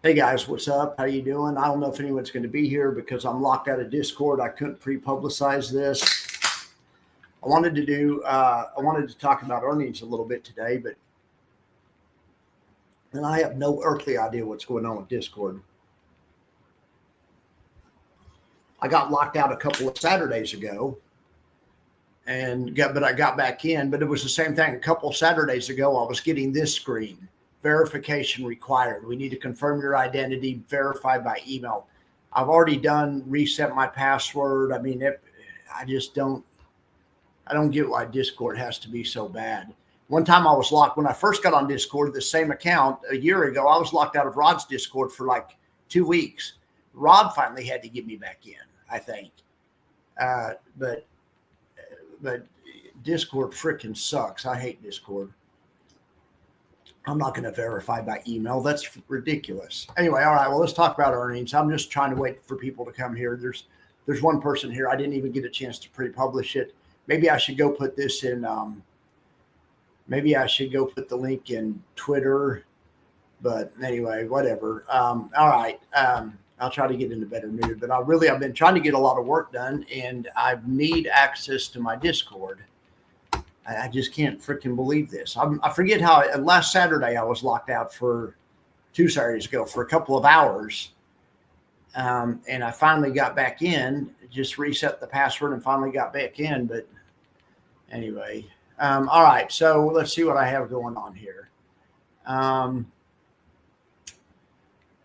Hey guys, what's up? How you doing? I don't know if anyone's going to be here because I'm locked out of Discord. I couldn't pre-publicize this. I wanted to talk about earnings a little bit today, but and I have no earthly idea what's going on with Discord. I got locked out a couple of Saturdays ago, but I got back in. But it was the same thing. A couple of Saturdays ago, I was getting this screen. Verification required. We need to confirm your identity, verify by email. I've already done reset my password. I mean, I don't get why Discord has to be so bad. One time I was locked when I first got on Discord, the same account a year ago. I was locked out of Rod's Discord for like 2 weeks. Rod finally had to get me back in, I think. But Discord freaking sucks. I hate Discord. I'm not going to verify by email. That's ridiculous. Anyway, all right. Well, let's talk about earnings. I'm just trying to wait for people to come here. There's one person here. I didn't even get a chance to pre-publish it. Maybe I should go put this in. Maybe I should go put the link in Twitter. But anyway, whatever. All right. I'll try to get in a better mood. But I've been trying to get a lot of work done, and I need access to my Discord. I just can't freaking believe this. I forget how last Saturday I was locked out for 2 Saturdays ago for a couple of hours. And I finally got back in, just reset the password and finally got back in. But anyway, all right. So let's see what I have going on here. Well,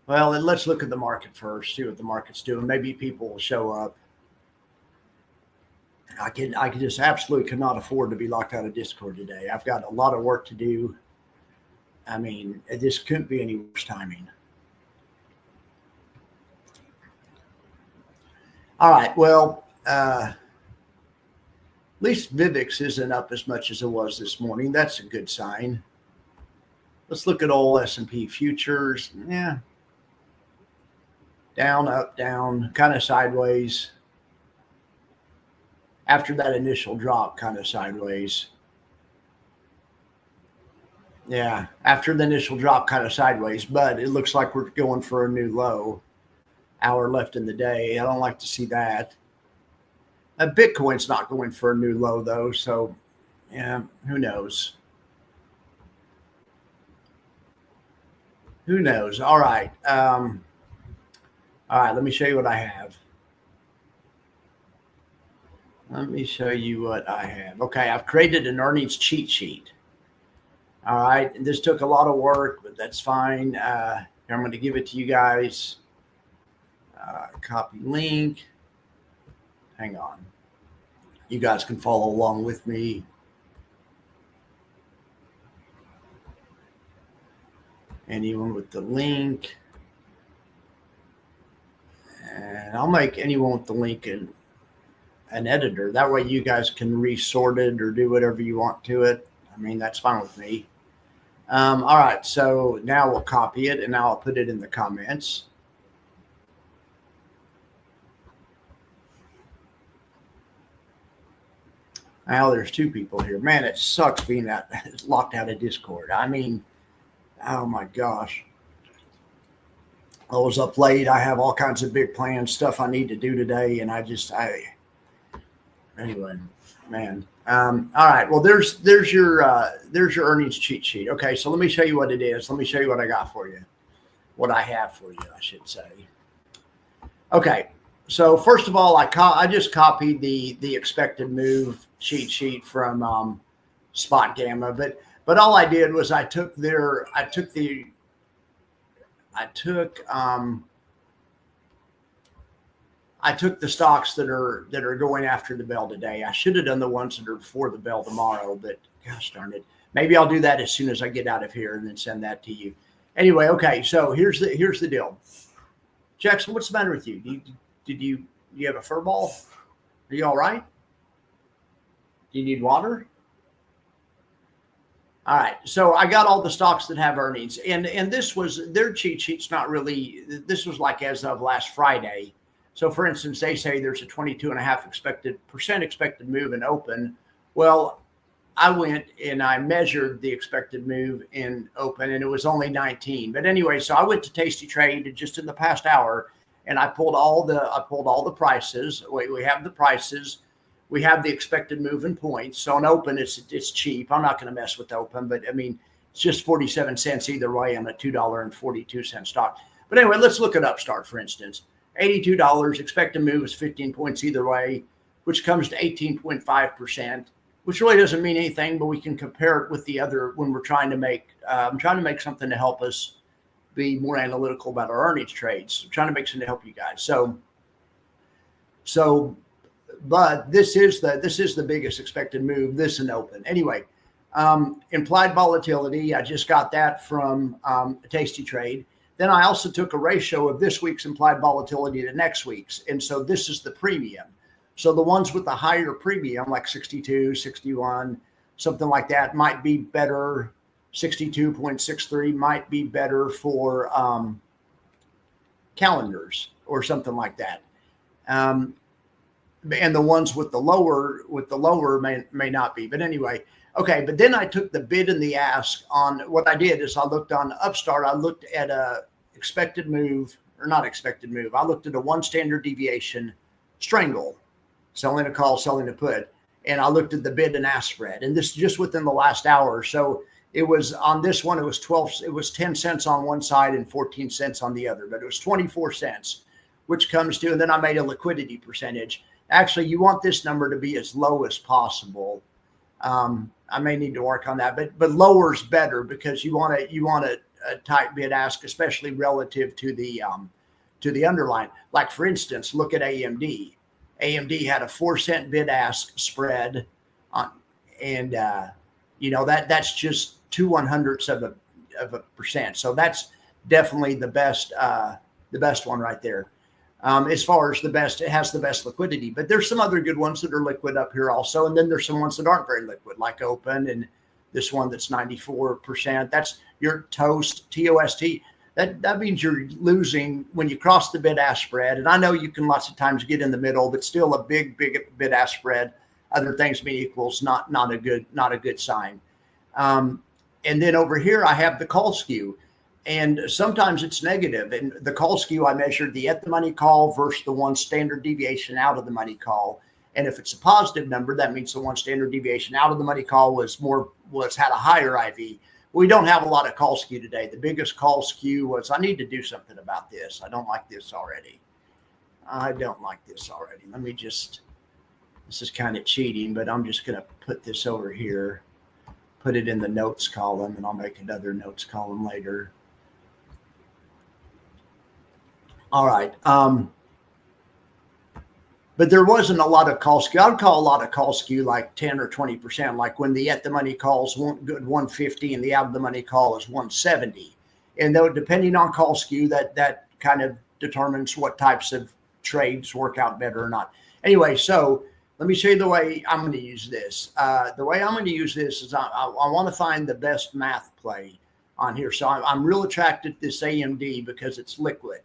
let's look at the market first, see what the market's doing. Maybe people will show up. I just absolutely could not afford to be locked out of Discord today. I've got a lot of work to do. I mean, this couldn't be any worse timing. All right. Well, at least VIVIX isn't up as much as it was this morning. That's a good sign. Let's look at all S&P futures. Yeah. Down, up, down, kind of sideways. After that initial drop, kind of sideways. Yeah, after the initial drop, kind of sideways, but it looks like we're going for a new low. Hour left in the day. I don't like to see that. Bitcoin's not going for a new low, though, so, yeah, who knows? Who knows? All right. All right, let me show you what I have. Let me show you what I have. Okay, I've created an earnings cheat sheet. All right, and this took a lot of work, but that's fine. I'm going to give it to you guys. Copy link. Hang on. You guys can follow along with me. Anyone with the link. And I'll make anyone with the link an editor. That way you guys can resort it or do whatever you want to it. I mean, that's fine with me. All right. So now we'll copy it and now I'll put it in the comments. Now there's 2 people here. Man, it sucks being locked out of Discord. I mean, oh my gosh. I was up late. I have all kinds of big plans, stuff I need to do today. And anyway, man. All right. Well, there's your earnings cheat sheet. Okay. So let me show you what it is. Let me show you what I got for you. What I have for you, I should say. Okay. So first of all, I just copied the expected move cheat sheet from Spot Gamma, but all I did was I took the stocks that are going after the bell today. I should have done the ones that are before the bell tomorrow, but gosh darn it. Maybe I'll do that as soon as I get out of here and then send that to you. Anyway, okay, so here's the deal. Jackson, what's the matter with you? Do you have a fur ball? Are you all right? Do you need water? All right. So I got all the stocks that have earnings, and this was their cheat sheet's not really. This was like as of last Friday. So for instance, they say there's a 22.5% expected move in open. Well, I went and I measured the expected move in open, and it was only 19. But anyway, so I went to Tasty Trade just in the past hour, and I pulled all the prices. We have the prices. We have the expected move in points. So on open, it's cheap. I'm not going to mess with open, but I mean, it's just 47 cents either way on a $2.42 stock. But anyway, let's look at Upstart, for instance. $82, expected move is 15 points either way, which comes to 18.5%, which really doesn't mean anything, but we can compare it with the other when we're trying to make, I'm trying to make something to help us be more analytical about our earnings trades. I'm trying to make something to help you guys. But this is the biggest expected move, this and open. Anyway, implied volatility, I just got that from Tasty Trade. Then I also took a ratio of this week's implied volatility to next week's. And so this is the premium. So the ones with the higher premium, like 62, 61, something like that, might be better. 62.63 might be better for calendars or something like that. And the ones with the lower may not be. But anyway, okay. But then I took the bid and the ask on what I did is I looked on Upstart. I looked at a expected move or not expected move. I looked at a 1 standard deviation strangle. Selling a call, selling a put. And I looked at the bid and ask spread. And this is just within the last hour. So it was on this one, it was 10 cents on one side and 14 cents on the other, but it was 24 cents, which comes to, and then I made a liquidity percentage. Actually, you want this number to be as low as possible. I may need to work on that, but lower is better because you want a tight bid ask, especially relative to the underlying. Like for instance, look at AMD. AMD had a 4-cent bid ask spread on, and that's just 2/100ths of a percent. So that's definitely the best one right there. As far as the best, it has the best liquidity, but there's some other good ones that are liquid up here also. And then there's some ones that aren't very liquid, like open and this one that's 94%. That's your TOST, TOST. That means you're losing when you cross the bid-ask spread. And I know you can lots of times get in the middle, but still a big bid-ask spread. Other things being equals, not a good sign. And then over here, I have the call skew. And sometimes it's negative. And the call skew, I measured the at the money call versus the 1 standard deviation out of the money call. And if it's a positive number, that means the 1 standard deviation out of the money call had a higher IV. We don't have a lot of call skew today. The biggest call skew was, I need to do something about this. I don't like this already. Let me just, this is kind of cheating, but I'm just going to put this over here, put it in the notes column, and I'll make another notes column later. All right. But there wasn't a lot of call skew. I would call a lot of call skew like 10 or 20%, like when the at the money call is good 150 and the out of the money call is 170. And though depending on call skew, that kind of determines what types of trades work out better or not. Anyway, so let me show you the way I'm going to use this. The way I'm going to use this is I want to find the best math play on here. So I'm real attracted to this AMD because it's liquid,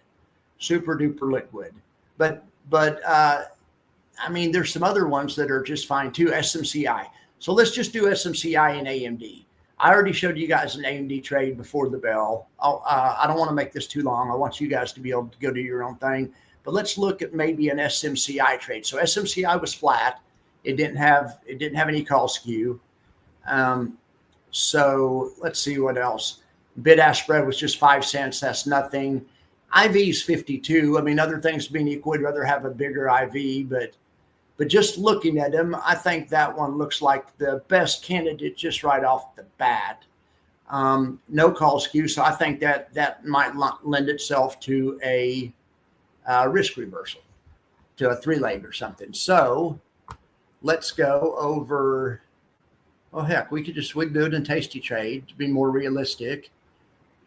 super duper liquid. But I mean, there's some other ones that are just fine too. SMCI. So let's just do SMCI and AMD. I already showed you guys an AMD trade before the bell. I don't want to make this too long. I want you guys to be able to go do your own thing. But let's look at maybe an SMCI trade. So SMCI was flat. It didn't have any call skew. So let's see what else. Bid-ask spread was just 5 cents. That's nothing. IV is 52. I mean, other things being equal, I'd rather have a bigger IV, but just looking at them, I think that one looks like the best candidate just right off the bat. No call skew, so I think that might lend itself to a risk reversal, to a 3-leg or something. So let's go over. Oh heck, we do it in Tasty Trade to be more realistic.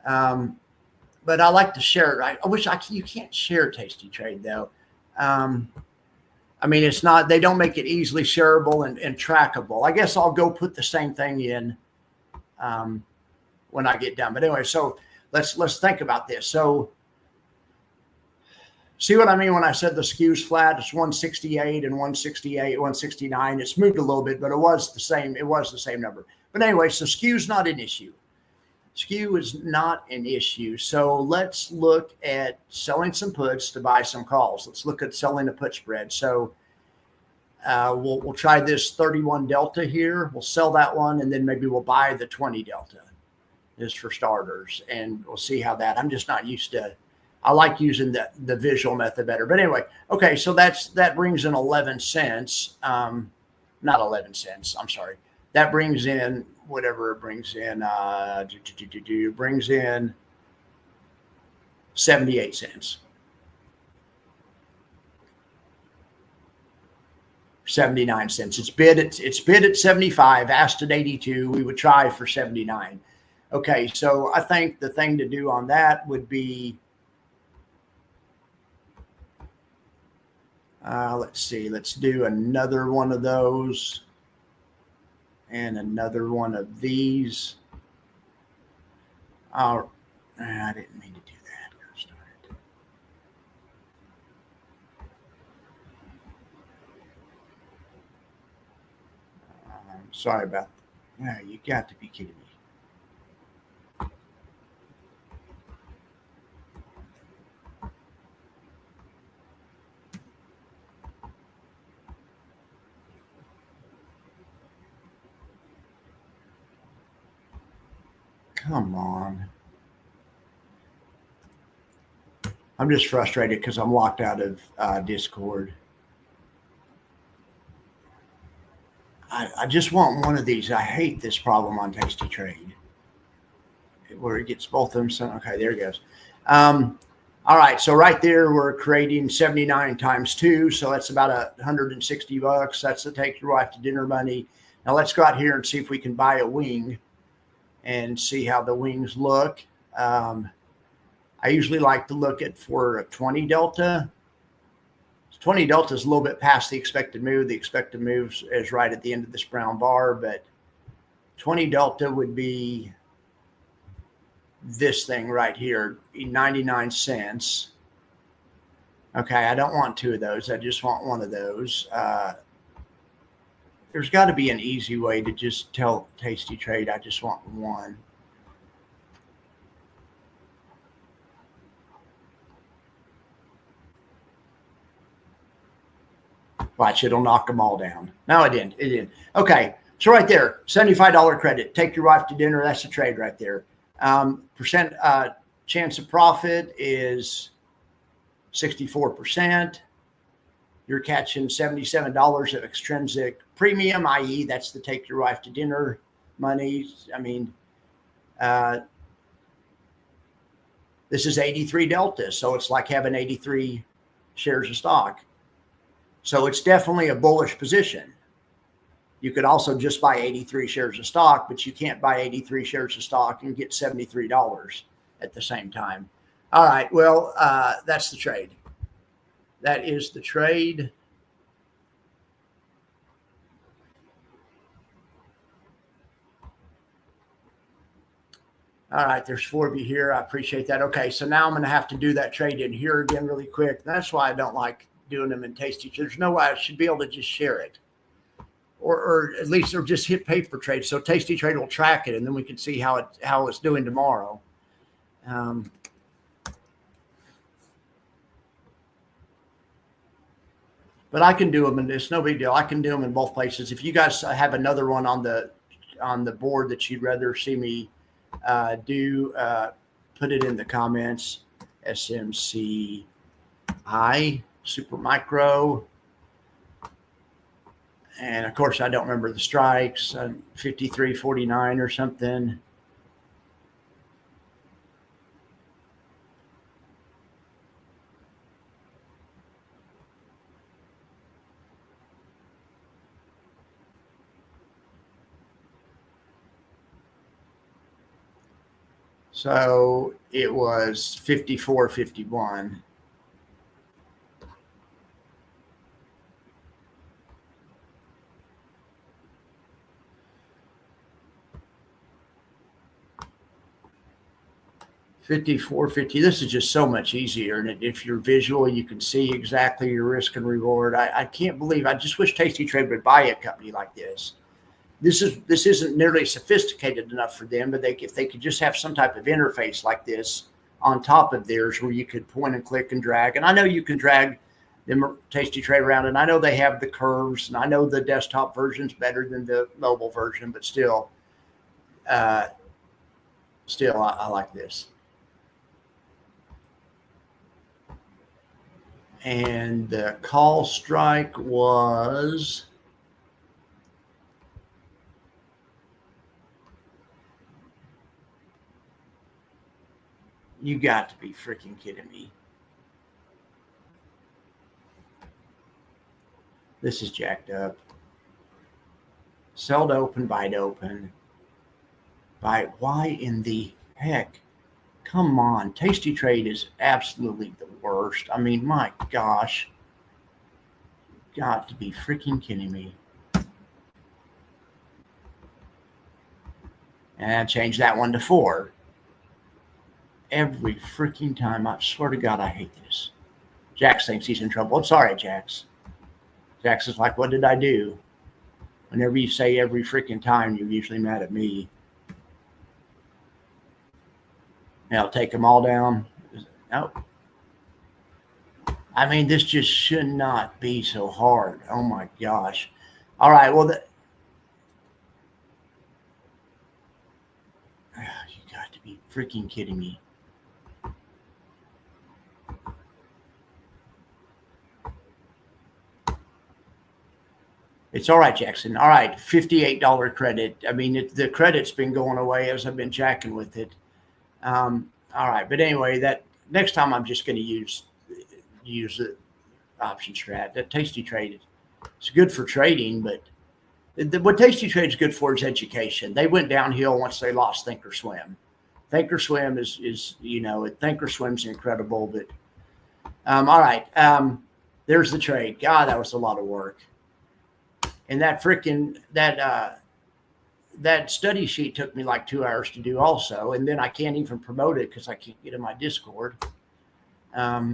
But I like to share it. I wish you can't share Tasty Trade though. I mean, it's not, they don't make it easily shareable and trackable. I guess I'll go put the same thing in when I get done. But anyway, so let's think about this. So See what I mean when I said the skew's flat? It's 168 and 168, 169. It's moved a little bit, but it was the same. It was the same number. But anyway, so skew's not an issue. Skew is not an issue. So let's look at selling some puts to buy some calls. Let's look at selling a put spread. So we'll try this 31 delta here. We'll sell that one, and then maybe we'll buy the 20 delta. Is for starters, and we'll see how that. I'm just not used to. I like using the visual method better. But anyway, okay. So that brings in 11 cents. Not 11 cents. I'm sorry. That brings in whatever it brings in. Brings in 78 cents. 79 cents. It's bid at 75. Asked at 82. We would try for 79. Okay, so I think the thing to do on that would be, let's see, let's do another one of those and another one of these. I didn't mean to do that. Sorry about that. Yeah, you got to be kidding me. Come on. I'm just frustrated because I'm locked out of Discord. I just want one of these. I hate this problem on Tasty Trade where it gets both of them. So, okay, there it goes. All right, so right there we're creating 79 times 2, so that's about $160. That's the take your wife to dinner money. Now let's go out here and see if we can buy a wing and see how the wings look. I usually like to look at for a 20 delta. 20 delta is a little bit past the expected move. The expected move is right at the end of this brown bar, but 20 delta would be this thing right here, 99 cents. Okay, I don't want two of those. I just want one of those. There's got to be an easy way to just tell Tasty Trade I just want one. Watch, it'll knock them all down. No, it didn't. It didn't. Okay, so right there, $75 credit. Take your wife to dinner. That's a trade right there. Percent chance of profit is 64%. You're catching $77 of extrinsic premium, i.e. that's the take your wife to dinner money. I mean, this is 83 delta, so it's like having 83 shares of stock. So it's definitely a bullish position. You could also just buy 83 shares of stock, but you can't buy 83 shares of stock and get $73 at the same time. All right, well, that's the trade. That is the trade. All right, there's 4 of you here. I appreciate that. Okay, so now I'm going to have to do that trade in here again really quick. That's why I don't like doing them in Tasty. There's no way I should be able to just share it. Or at least or just hit paper trade. So Tasty Trade will track it, and then we can see how it's doing tomorrow. But I can do them, and it's no big deal. I can do them in both places. If you guys have another one on the board that you'd rather see me do, put it in the comments. SMCI Super Micro. And of course, I don't remember the strikes, 53.49 or something. So it was 54.51. 54.50. This is just so much easier. And if you're visual, you can see exactly your risk and reward. I can't believe, I just wish Tasty Trade would buy a company like this. This isn't nearly sophisticated enough for them, but if they could just have some type of interface like this on top of theirs where you could point and click and drag. And I know you can drag them Tasty Trade around, and I know they have the curves, and I know the desktop version's better than the mobile version, but still, I like this. And the call strike was you got to be freaking kidding me. This is jacked up. Sell to open, buy to open. Why in the heck? Come on. Tasty Trade is absolutely the worst. I mean, my gosh. Got to be freaking kidding me. And change that one to 4. Every freaking time. I swear to God, I hate this. Jax thinks he's in trouble. I'm sorry, Jax. Jax is like, what did I do? Whenever you say every freaking time, you're usually mad at me. Now take them all down. Nope. I mean, this just should not be so hard. Oh my gosh. All right. Well, you got to be freaking kidding me. It's all right, Jackson. All right, $58 credit. I mean, the credit's been going away as I've been jacking with it. All right, but anyway, that next time I'm just going to use the option strat. That Tasty Trade, it's good for trading, but what Tasty Trade is good for is education. They went downhill once they lost Thinkorswim. Thinkorswim is Thinkorswim's incredible, but all right. There's the trade. God, that was a lot of work. And that study sheet took me like 2 hours to do also. And then I can't even promote it because I can't get in my Discord. All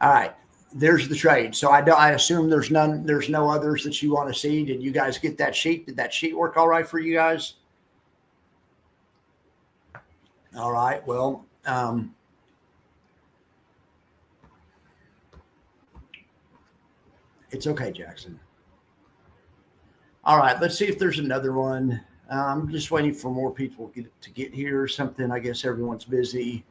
right, there's the trade. So I assume there's no others that you want to see. Did you guys get that sheet? Did that sheet work all right for you guys? All right. Well, it's okay, Jackson. All right. Let's see if there's another one. I'm just waiting for more people to get here or something. I guess everyone's busy.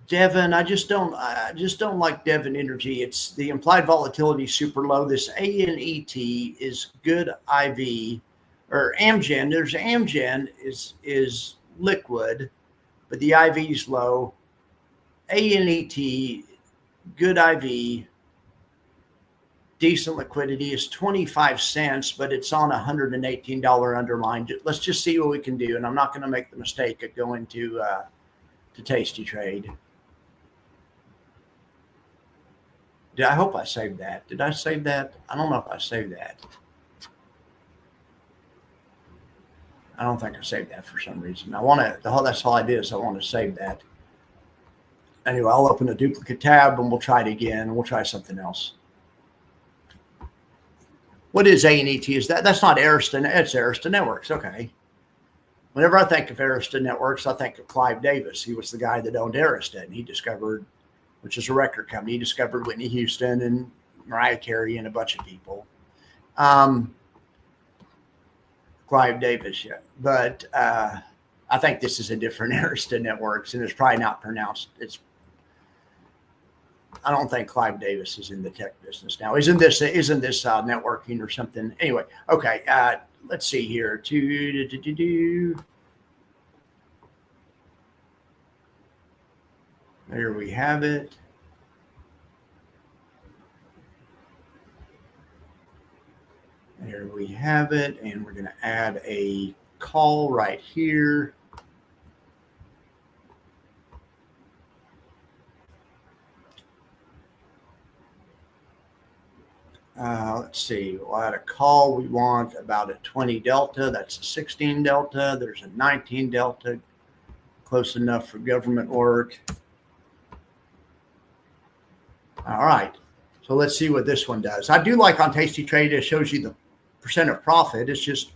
Devon, I just don't like Devon Energy. It's the implied volatility super low. This ANET is good IV or Amgen. There's Amgen is liquid, but the IV is low. ANET, good IV, decent liquidity is 25 cents, but it's on $118 underlying. Let's just see what we can do. And I'm not going to make the mistake of going to Tasty Trade. I hope I saved that. Did I save that? I don't know if I saved that. I don't think I saved that for some reason. That's all I did is I want to save that. Anyway, I'll open a duplicate tab and we'll try it again. We'll try something else. What is ANET? Is that's not Arista? It's Arista Networks. Okay. Whenever I think of Arista Networks, I think of Clive Davis. He was the guy that owned Arista, and he discovered, which is a record company. He discovered Whitney Houston and Mariah Carey and a bunch of people. Clive Davis, yeah. But I think this is a different Arista Networks, and it's probably not pronounced. I don't think Clive Davis is in the tech business now. Isn't this networking or something? Anyway, okay. Let's see here. There we have it. There we have it. And we're going to add a call right here. Let's see. We'll add a call. We want about a 20 delta. That's a 16 delta. There's a 19 delta. Close enough for government work. All right. So let's see what this one does. I do like on Tasty Trade, it shows you the percent of profit. It's just,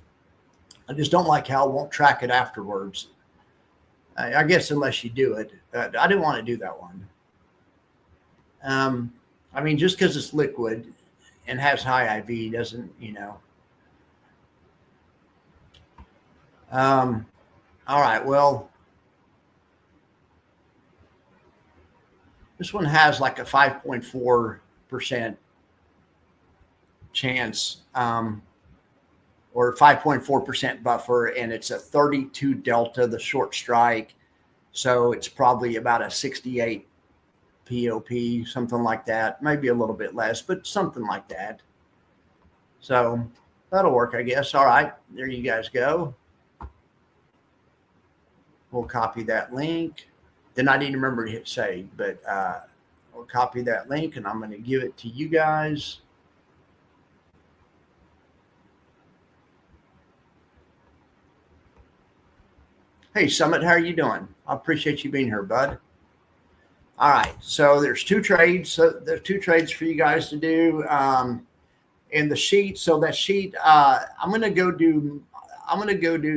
I just don't like how it won't track it afterwards. I guess unless you do it. I didn't want to do that one. I mean, just because it's liquid and has high IV doesn't, all right. Well, this one has like a 5.4% chance, or 5.4% buffer, and it's a 32 delta, the short strike. So it's probably about a 68 POP, something like that. Maybe a little bit less, but something like that. So that'll work, I guess. All right, there you guys go. We'll copy that link. Then I need to remember to hit save, but we'll copy that link and I'm going to give it to you guys. Hey, Summit, how are you doing? I appreciate you being here, bud. All right, so there's two trades. So there's two trades for you guys to do in the sheet. So that sheet, I'm gonna go do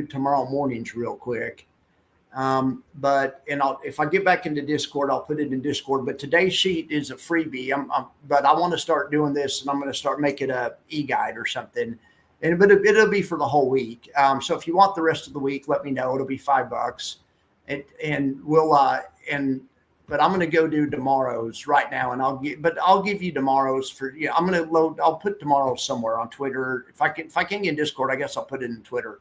tomorrow mornings real quick. But if I get back into Discord, I'll put it in Discord. But today's sheet is a freebie. But I want to start doing this, and I'm going to start making a e-guide or something. But it'll be for the whole week. So if you want the rest of the week, let me know. It'll be $5, but I'm going to go do tomorrow's right now, and I'll give you tomorrow's for. Yeah, I'm going to I'll put tomorrow's somewhere on Twitter. If I can get in Discord, I guess I'll put it in Twitter.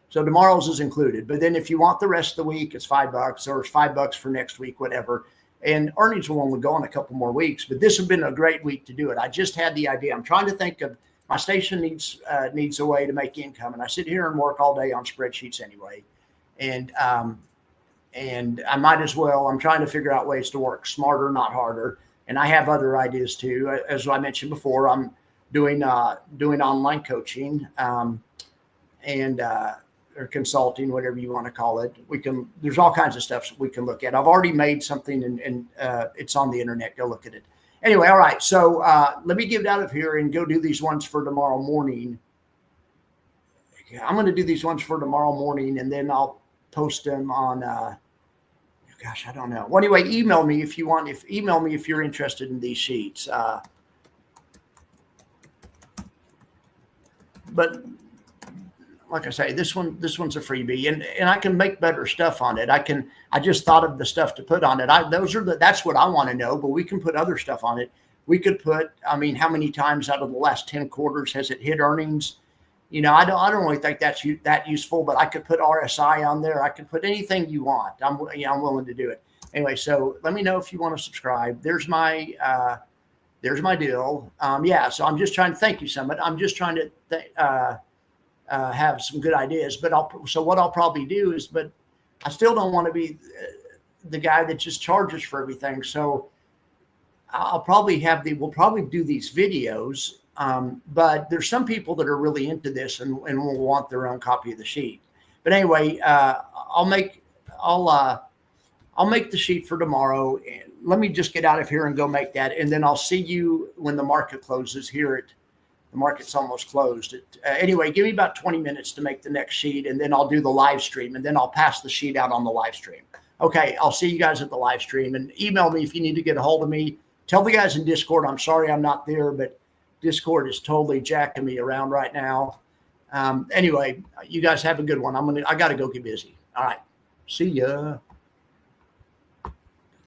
So tomorrow's is included. But then if you want the rest of the week, it's $5, or it's $5 for next week, whatever. And earnings will only go on a couple more weeks. But this has been a great week to do it. I just had the idea. I'm trying to think of. My station needs a way to make income, and I sit here and work all day on spreadsheets anyway, and I might as well. I'm trying to figure out ways to work smarter, not harder, and I have other ideas too. As I mentioned before, I'm doing online coaching or consulting, whatever you want to call it. There's all kinds of stuff we can look at. I've already made something, and it's on the internet. Go look at it. Anyway, all right, so let me get out of here and go do these ones for tomorrow morning. I'm going to do these ones for tomorrow morning, and then I'll post them on, I don't know. Well, anyway, email me if you want. Email me if you're interested in these sheets. But like I say, this one's a freebie, and I can make better stuff on it. I just thought of the stuff to put on it. That's what I want to know, but we can put other stuff on it. We could put, how many times out of the last 10 quarters has it hit earnings? I don't really think that's that useful, but I could put RSI on there. I could put anything you want. I'm willing to do it. Anyway, so let me know if you want to subscribe. There's my deal. So I'm just trying to thank you, Summit. I'm just trying to have some good ideas, but what I'll probably do is, but I still don't want to be the guy that just charges for everything. So we'll probably do these videos. But there's some people that are really into this and will want their own copy of the sheet. But anyway, I'll make the sheet for tomorrow. Let me just get out of here and go make that. And then I'll see you when the market closes here the market's almost closed. Anyway, give me about 20 minutes to make the next sheet, and then I'll do the live stream, and then I'll pass the sheet out on the live stream. Okay, I'll see you guys at the live stream, and email me if you need to get a hold of me. Tell the guys in Discord, I'm sorry I'm not there, but Discord is totally jacking me around right now. Anyway, you guys have a good one. I got to go get busy. All right, see ya.